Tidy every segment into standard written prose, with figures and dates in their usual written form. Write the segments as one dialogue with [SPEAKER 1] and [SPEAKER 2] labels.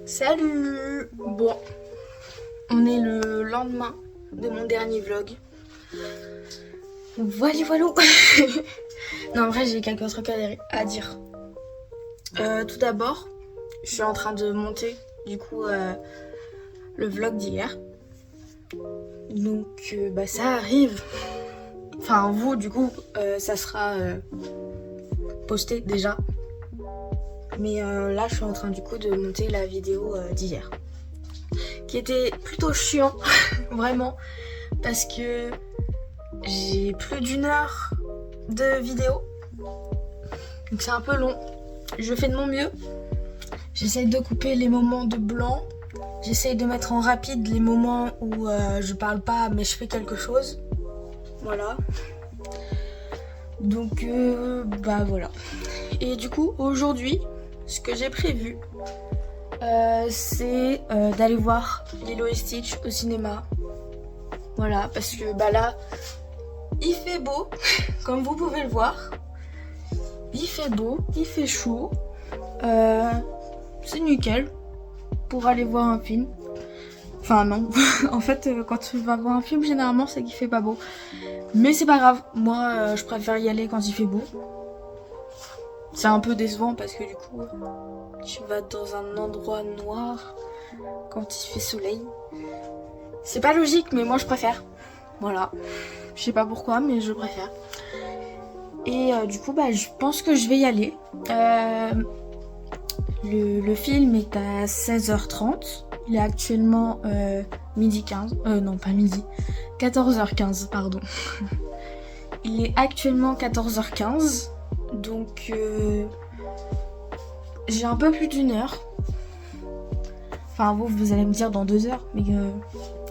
[SPEAKER 1] Salut. Bon, on est le lendemain de mon dernier vlog. Voilà. Non, en vrai, j'ai quelques trucs à dire. Tout d'abord, je suis en train de monter du coup le vlog d'hier. Donc ça arrive. Enfin vous du coup ça sera posté déjà. Mais là je suis en train du coup de monter la vidéo d'hier. Qui était plutôt chiant, vraiment. Parce que j'ai plus d'1 heure de vidéo. Donc c'est un peu long. Je fais de mon mieux. J'essaye de couper les moments de blanc. J'essaye de mettre en rapide les moments où je parle pas mais je fais quelque chose. Voilà. Donc voilà. Et du coup aujourd'hui, ce que j'ai prévu, c'est d'aller voir Lilo et Stitch au cinéma. Voilà, parce que là, il fait beau, comme vous pouvez le voir. Il fait beau, il fait chaud. C'est nickel pour aller voir un film. Enfin non, en fait quand tu vas voir un film généralement c'est qu'il fait pas beau. Mais c'est pas grave, moi je préfère y aller quand il fait beau. C'est un peu décevant parce que du coup tu vas dans un endroit noir quand il fait soleil. C'est pas logique mais moi je préfère. Voilà, je sais pas pourquoi mais je préfère. Et du coup je pense que je vais y aller. Le film est à 16h30. Il est actuellement midi 15. Non, pas midi. 14h15, pardon. Il est actuellement 14h15. Donc, j'ai un peu plus d'1 heure. Enfin, vous allez me dire dans 2 heures. Mais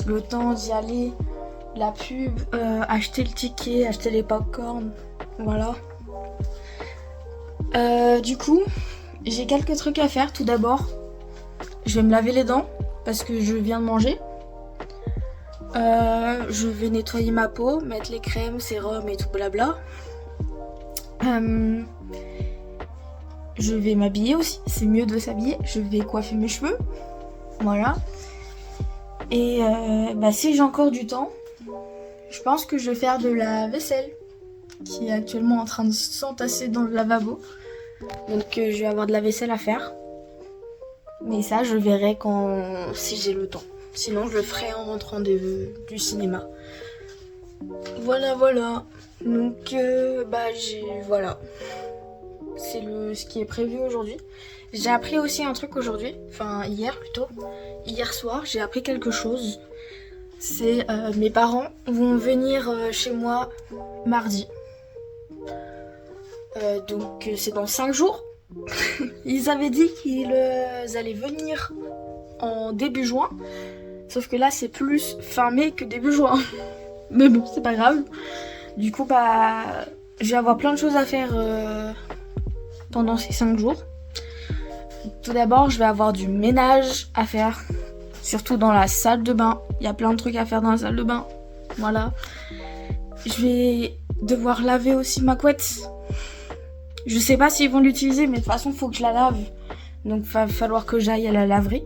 [SPEAKER 1] le temps d'y aller, la pub, acheter le ticket, acheter les pop-corn. Voilà. Du coup, j'ai quelques trucs à faire. Tout d'abord, je vais me laver les dents parce que je viens de manger. Je vais nettoyer ma peau, mettre les crèmes, sérum et tout blabla. Je vais m'habiller aussi, c'est mieux de s'habiller. Je vais coiffer mes cheveux. Voilà. Et si j'ai encore du temps, je pense que je vais faire de la vaisselle qui est actuellement en train de s'entasser dans le lavabo. Donc je vais avoir de la vaisselle à faire. Mais ça je verrai si j'ai le temps. Sinon je le ferai en rentrant du cinéma. Voilà. Donc voilà. C'est ce qui est prévu aujourd'hui. J'ai appris aussi un truc aujourd'hui. Enfin hier plutôt. Hier soir j'ai appris quelque chose. C'est mes parents vont venir chez moi mardi. Donc c'est dans 5 jours. Ils avaient dit qu'ils allaient venir en début juin. Sauf que là c'est plus fin mai que début juin. Mais bon, c'est pas grave. Du coup je vais avoir plein de choses à faire pendant ces 5 jours. Tout d'abord je vais avoir du ménage à faire. Surtout dans la salle de bain. Il y a plein de trucs à faire dans la salle de bain. Voilà. Je vais devoir laver aussi ma couette. Je sais pas s'ils vont l'utiliser, mais de toute façon, faut que je la lave. Donc, va falloir que j'aille à la laverie.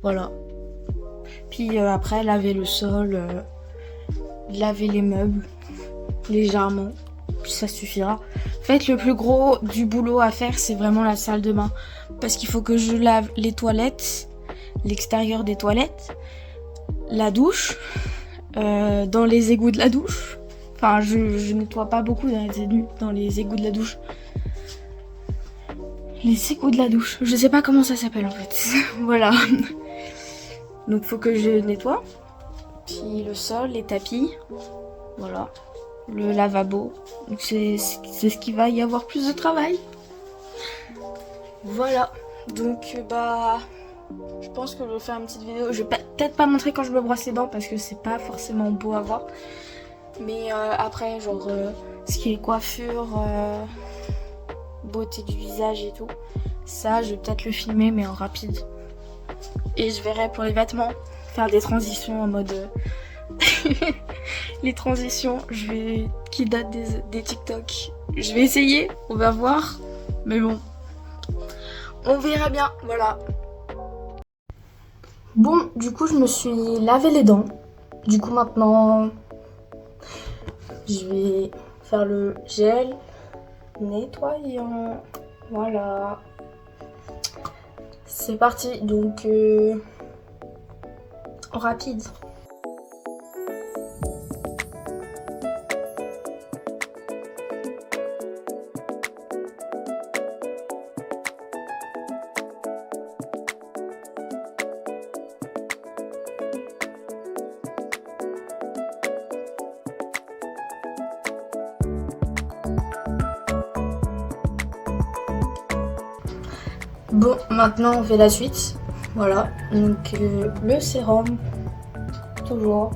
[SPEAKER 1] Voilà. Puis après, laver le sol, laver les meubles, légèrement. Puis ça suffira. En fait, le plus gros du boulot à faire, c'est vraiment la salle de bain. Parce qu'il faut que je lave les toilettes, l'extérieur des toilettes, la douche, dans les égouts de la douche. Enfin, je nettoie pas beaucoup dans les égouts de la douche. Les égouts de la douche. Je sais pas comment ça s'appelle en fait. Voilà. Donc faut que je nettoie. Puis le sol, les tapis. Voilà. Le lavabo. Donc c'est ce qui va y avoir plus de travail. Voilà. Donc je pense que je vais faire une petite vidéo. Je vais peut-être pas montrer quand je me brosse les dents parce que c'est pas forcément beau à voir. Mais après, ce qui est coiffure, beauté du visage et tout, ça, je vais peut-être le filmer, mais en rapide. Et je verrai pour les vêtements, faire des transitions en mode... les transitions, qui datent des TikTok. Je vais essayer, on va voir. Mais bon, on verra bien, voilà. Bon, du coup, je me suis lavé les dents. Du coup, maintenant, je vais faire le gel nettoyant. Voilà. C'est parti, donc rapide. Bon, maintenant on fait la suite. Voilà, donc le sérum, toujours.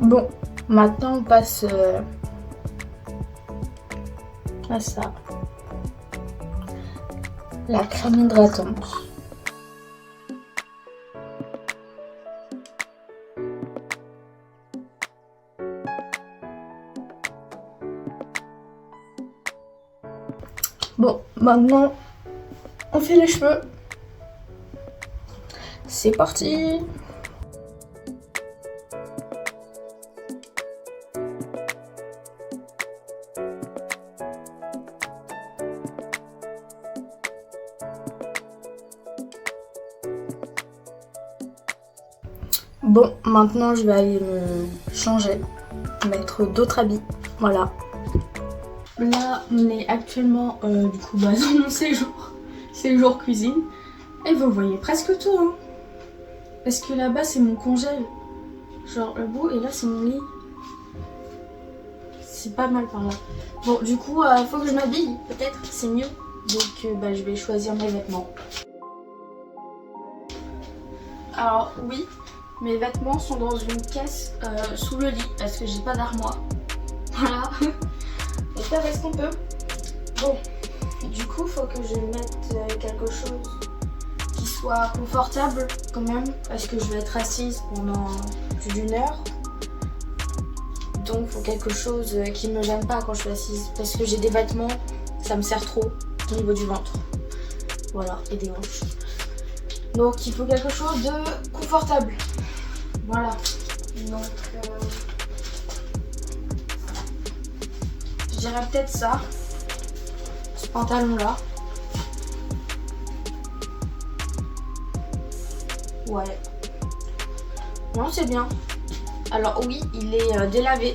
[SPEAKER 1] Bon, maintenant on passe à ça. La crème hydratante. Bon, maintenant on fait les cheveux. C'est parti. Bon, maintenant je vais aller me changer, mettre d'autres habits, voilà. Là, on est actuellement du coup dans mon séjour cuisine. Et vous voyez presque tout, hein. Parce que là-bas c'est mon congèle, genre le bout, et là c'est mon lit. C'est pas mal par là. Bon, du coup, faut que je m'habille, peut-être, c'est mieux. Donc je vais choisir mes vêtements. Alors oui, mes vêtements sont dans une caisse sous le lit parce que j'ai pas d'armoire. Voilà. On fait ce qu'on peut. Bon, du coup, faut que je mette quelque chose qui soit confortable quand même parce que je vais être assise pendant plus d'1 heure. Donc, faut quelque chose qui me gêne pas quand je suis assise parce que j'ai des vêtements, ça me sert trop au niveau du ventre. Voilà, et des hanches. Donc, il faut quelque chose de confortable. Voilà. Donc, je dirais peut-être ça. Ce pantalon-là. Ouais. Non, c'est bien. Alors oui, il est délavé.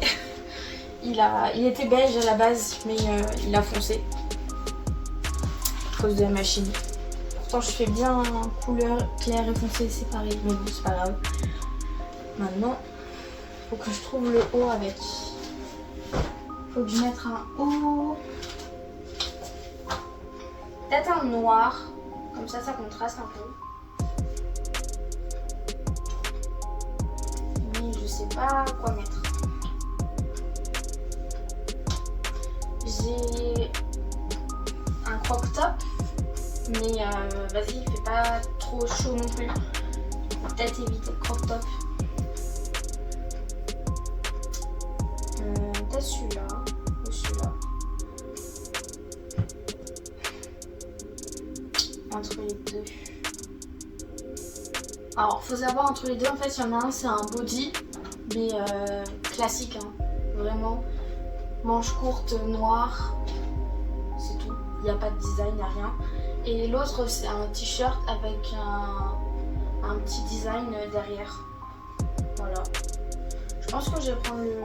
[SPEAKER 1] il était beige à la base, mais il a foncé. À cause de la machine. Pourtant, je fais bien couleur claire et foncée séparée. Mais bon, c'est pas grave. Maintenant, faut que je trouve le haut avec. Faut que je mette un haut. Peut-être un noir. Comme ça contraste un peu. Mais je sais pas quoi mettre. J'ai un crop top. Mais vas-y, il fait pas trop chaud non plus. Peut-être éviter le crop top. Peut-être celui-là ou celui-là. Entre les deux. Alors, faut savoir entre les deux, en fait, il y en a un, c'est un body, mais classique, hein, vraiment. Manches courtes, noires, c'est tout. Il n'y a pas de design, il n'y a rien. Et l'autre, c'est un t-shirt avec un petit design derrière. Voilà. Je pense que je vais prendre le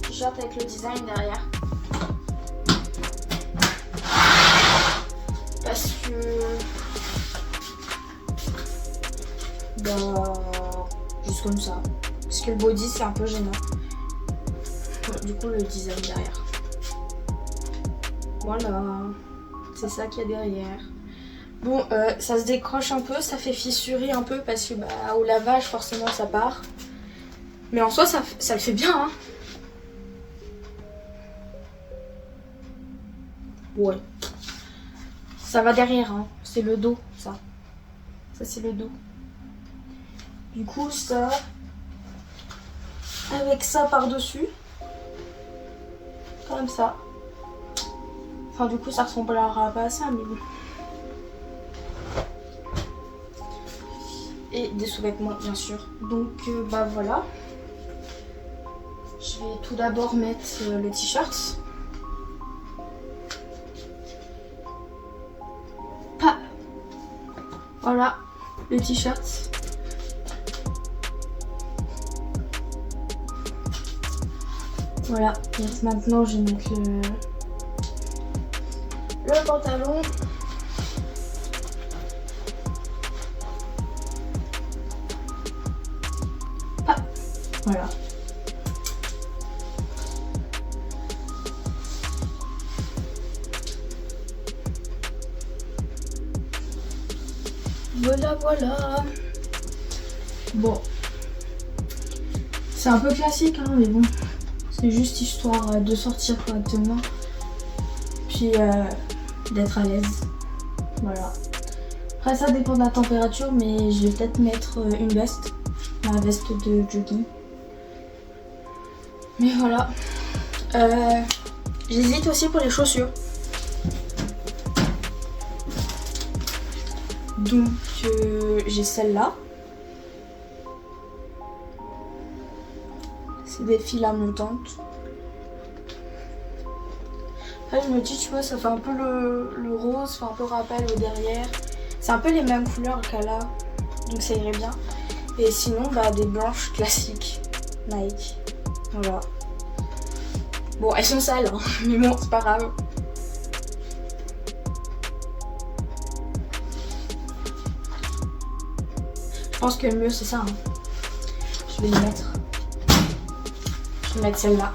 [SPEAKER 1] t-shirt avec le design derrière. Parce que... juste comme ça. Parce que le body, c'est un peu gênant. Du coup, le design derrière. Voilà. C'est ça qu'il y a derrière. Bon, ça se décroche un peu, ça fait fissurer un peu parce que au lavage, forcément, ça part. Mais en soi, ça le fait bien, hein. Ouais. Ça va derrière, hein. C'est le dos, ça. Ça, c'est le dos. Du coup, ça... Avec ça par-dessus. Comme ça. Enfin, du coup, ça ressemblera pas à ça, mais bon. Et des sous-vêtements, bien sûr. Donc, bah voilà. Je vais tout d'abord mettre le t-shirt. Ah. Voilà, le t-shirt. Voilà, et maintenant je vais mettre le pantalon. Ah. Voilà. Voilà. Bon. C'est un peu classique, hein, mais bon. C'est juste histoire de sortir correctement. Puis d'être à l'aise. Voilà. Après, ça dépend de la température, mais je vais peut-être mettre une veste. Ma veste de jogging. Mais voilà. J'hésite aussi pour les chaussures. Donc j'ai celle-là. C'est des fils à montantes. Là je me dis, tu vois, ça fait un peu le rose, fait un peu rappel au derrière. C'est un peu les mêmes couleurs qu'elle a, donc ça irait bien. Et sinon, bah des blanches classiques Nike. Voilà. Bon, elles sont sales, hein, mais bon, c'est pas grave. Je pense que le mieux c'est ça. Hein. Je vais les mettre. Je vais mettre celle-là.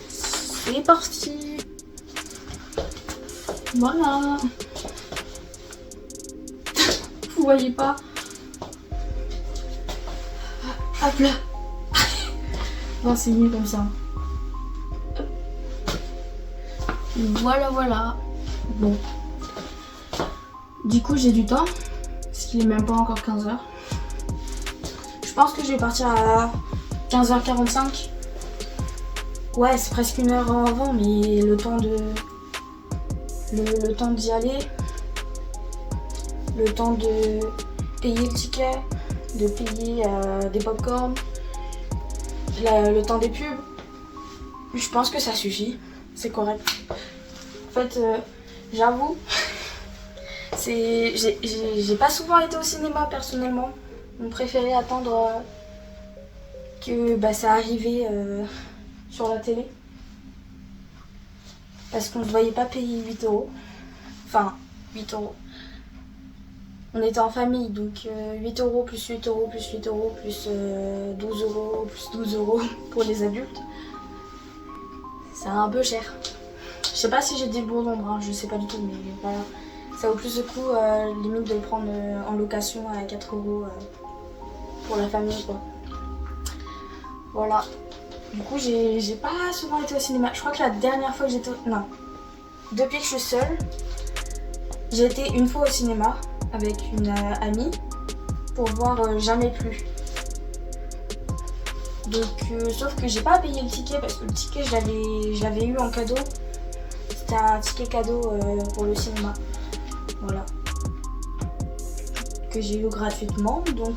[SPEAKER 1] C'est parti. Voilà. Vous voyez pas? Hop là. Non, c'est mieux comme ça. Voilà. Bon. Du coup, j'ai du temps. Parce qu'il est même pas encore 15h. Je pense que je vais partir à 15h45. Ouais, c'est presque une heure avant, mais le temps de... Le temps d'y aller. Le temps de payer le ticket. De payer des pop-corn. Le temps des pubs. Je pense que ça suffit. C'est correct. En fait, j'avoue, j'ai pas souvent été au cinéma personnellement. On préférait attendre que ça arrivait sur la télé. Parce qu'on ne voyait pas payer 8€. Enfin, 8€. On était en famille, donc 8€ plus 8€ plus 8€ plus 12€ plus 12€ pour les adultes. C'est un peu cher. Je sais pas si j'ai des bons nombres, hein, je sais pas du tout, mais voilà. Ça vaut plus de coup, limite de le prendre en location à 4€ pour la famille, quoi. Voilà. Du coup, j'ai pas souvent été au cinéma. Je crois que la dernière fois que j'étais Non. Depuis que je suis seule, j'ai été une fois au cinéma avec une amie pour voir Jamais plus. Donc, sauf que j'ai pas payé le ticket parce que le ticket, je l'avais eu en cadeau. C'était un ticket cadeau pour le cinéma. Voilà. Que j'ai eu gratuitement, donc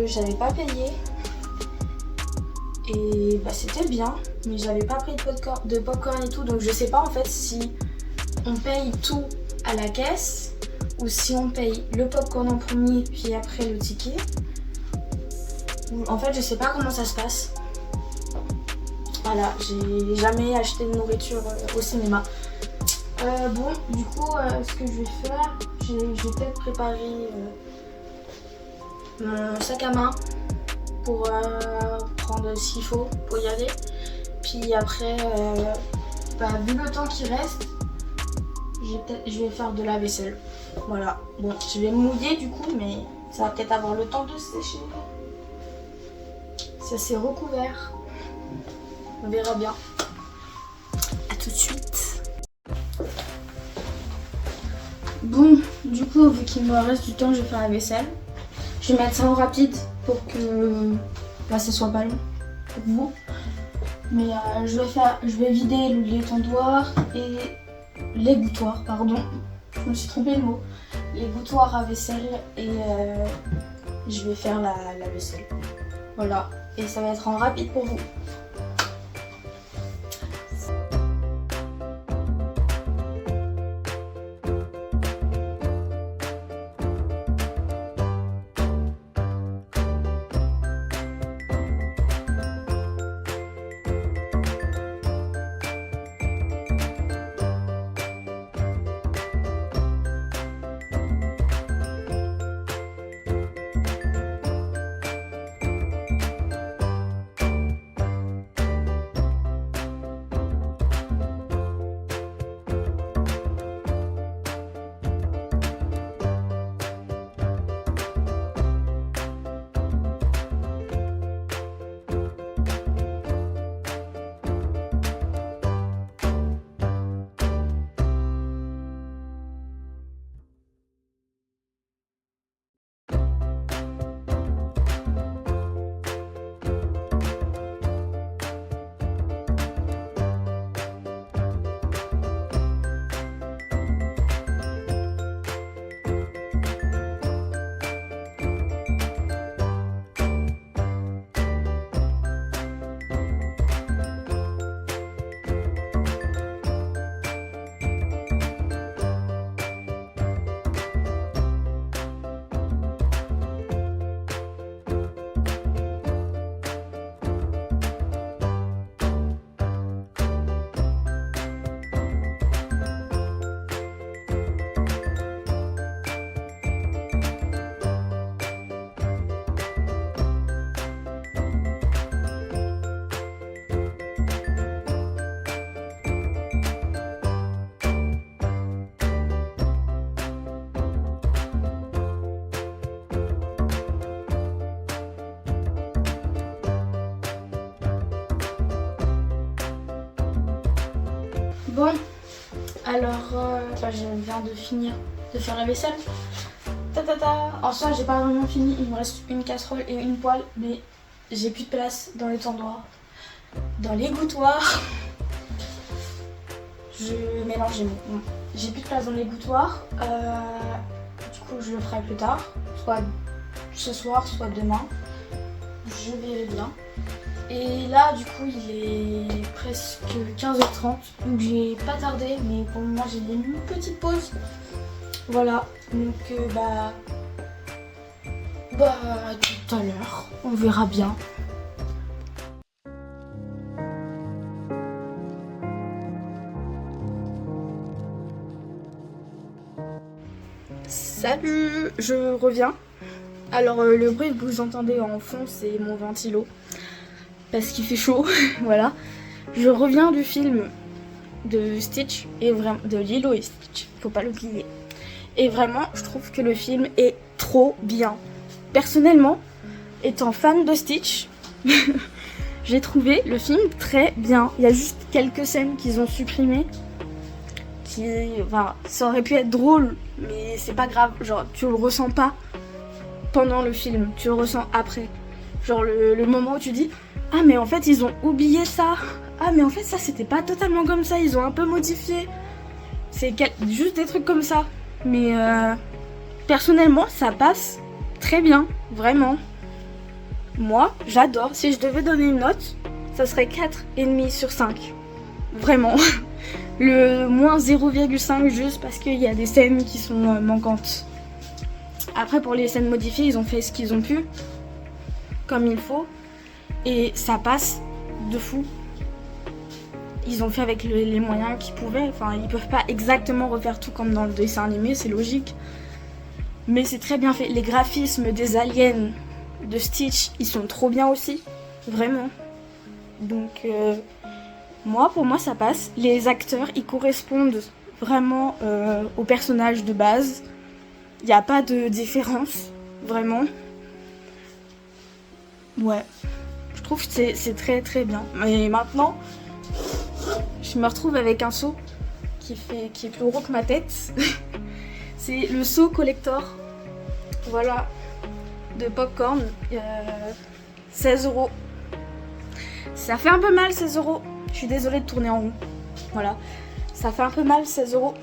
[SPEAKER 1] j'avais pas payé. Et c'était bien, mais j'avais pas pris de popcorn et tout, donc je sais pas en fait si on paye tout à la caisse ou si on paye le popcorn en premier puis après le ticket. En fait, je sais pas comment ça se passe. Voilà, j'ai jamais acheté de nourriture au cinéma. Bon, du coup, ce que je vais faire, je vais peut-être préparer mon sac à main pour prendre ce qu'il faut pour y aller. Puis après, vu le temps qui reste, je vais faire de la vaisselle. Voilà. Bon, je vais me mouiller du coup, mais ça va peut-être avoir le temps de sécher. Ça s'est recouvert. On verra bien. À tout de suite. Bon, du coup, vu qu'il me reste du temps, je vais faire la vaisselle. Je vais mettre ça en rapide pour que ça soit pas long pour vous. Mais je vais vider l'étendoir et l'égouttoir, pardon. Je me suis trompée le mot. L'égouttoir à vaisselle et je vais faire la vaisselle. Voilà, et ça va être en rapide pour vous. Bon, alors je viens de finir de faire la vaisselle. En soi, j'ai pas vraiment fini, il me reste une casserole et une poêle, mais j'ai plus de place dans l'étendoir, dans l'égouttoir. Je mélange les mots. Bon, j'ai plus de place dans l'égouttoir. Du coup, je le ferai plus tard, soit ce soir, soit demain. Je verrai bien. Et là, du coup, il est presque 15h30, donc j'ai pas tardé, mais pour le moment, j'ai une petite pause. Voilà, donc tout à l'heure, on verra bien. Salut, je reviens. Alors le bruit que vous entendez en fond, c'est mon ventilo. Parce qu'il fait chaud, voilà. Je reviens du film de Stitch, et vraiment de Lilo et Stitch, faut pas l'oublier. Et vraiment, je trouve que le film est trop bien. Personnellement, étant fan de Stitch, j'ai trouvé le film très bien. Il y a juste quelques scènes qu'ils ont supprimées. Ça aurait pu être drôle, mais c'est pas grave. Genre, tu le ressens pas pendant le film, tu le ressens après. Genre le moment où tu dis ah mais en fait ils ont oublié ça. Ah mais en fait ça c'était pas totalement comme ça, ils ont un peu modifié. C'est juste des trucs comme ça. Mais personnellement ça passe très bien, vraiment. Moi j'adore, si je devais donner une note, ça serait 4,5 sur 5. Vraiment. Le moins 0,5 juste parce qu'il y a des scènes qui sont manquantes. Après pour les scènes modifiées, ils ont fait ce qu'ils ont pu, comme il faut. Et ça passe de fou. Ils ont fait avec les moyens qu'ils pouvaient. Enfin, ils peuvent pas exactement refaire tout comme dans le dessin animé, c'est logique. Mais c'est très bien fait. Les graphismes des aliens de Stitch, ils sont trop bien aussi. Vraiment. Donc, pour moi, ça passe. Les acteurs, ils correspondent vraiment aux personnages de base. Il n'y a pas de différence, vraiment. Ouais. Je trouve que c'est très très bien. Mais maintenant, je me retrouve avec un seau qui est plus gros que ma tête. C'est le seau collector. Voilà. De popcorn. 16 €. Ça fait un peu mal 16 €. Je suis désolée de tourner en rond. Voilà. Ça fait un peu mal 16 €.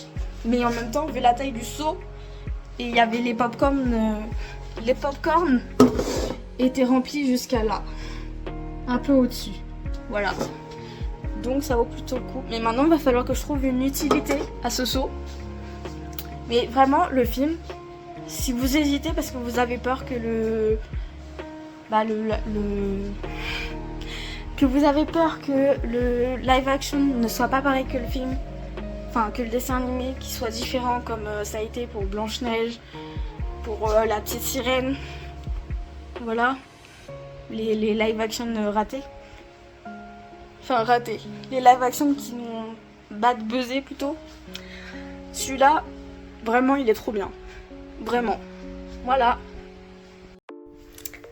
[SPEAKER 1] Mais en même temps, vu la taille du seau, et il y avait les popcorn. Les popcorn étaient remplis jusqu'à là. Un peu au-dessus. Voilà. Donc ça vaut plutôt le coup. Mais maintenant, il va falloir que je trouve une utilité à ce seau. Mais vraiment, le film, si vous hésitez parce que vous avez peur que que vous avez peur que le live action ne soit pas pareil que le film, enfin que le dessin animé qui soit différent comme ça a été pour Blanche-Neige, pour la petite sirène, voilà, les live action ratés, enfin ratés, les live action qui m'ont bad buzzé plutôt. Celui-là, vraiment il est trop bien, vraiment, voilà.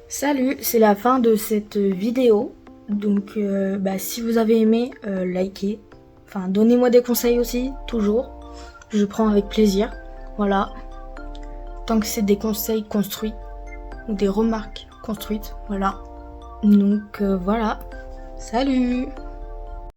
[SPEAKER 1] Salut, c'est la fin de cette vidéo. Donc si vous avez aimé, likez. Enfin, donnez-moi des conseils aussi, toujours. Je prends avec plaisir. Voilà. Tant que c'est des conseils construits. Ou des remarques construites. Voilà. Donc voilà. Salut!